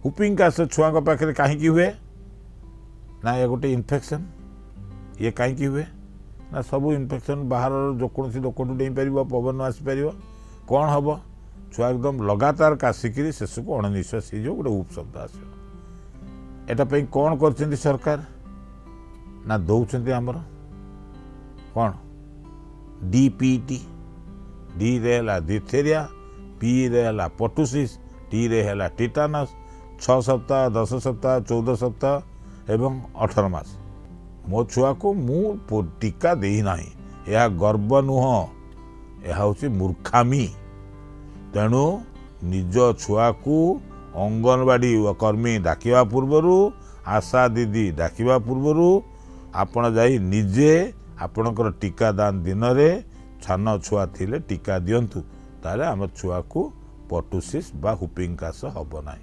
Whooping काश छुआ पाखे कहीं हुए ना ये गोटे इन्फेक्शन ये कहीं हुए ना सब इन्फेक्शन बाहर जो कौन लोक डे पार पवन आसीपर कौन हम छुआ एकदम लगातार कासिक शेष को अणनिश्वास हो गोटे उपशब्द आस एटापी कौन कर सरकार ना दौरान आमर कौन डीपीटी डी रे है डिथेरिया पी रे है पर्टुसिस टी रे है टिटानस 6 सप्ताह 10 सप्ताह 14 सप्ताह एवं 18 मास मो छुआ को मु टीका दे ना यह गर्व नुह यह हूँ मूर्खामी तेणु निज छुआ को अंगनवाड़ी कर्मी डाकिवा पूर्वर आशा दीदी डाकिवा पूर्वर आपण जाई निजे आपणकर टीकादान दिन में छान छुआ थिले टीका दिंतु ताले आम छुआ को पर्टुसिस बा हुपिंग काश हब ना।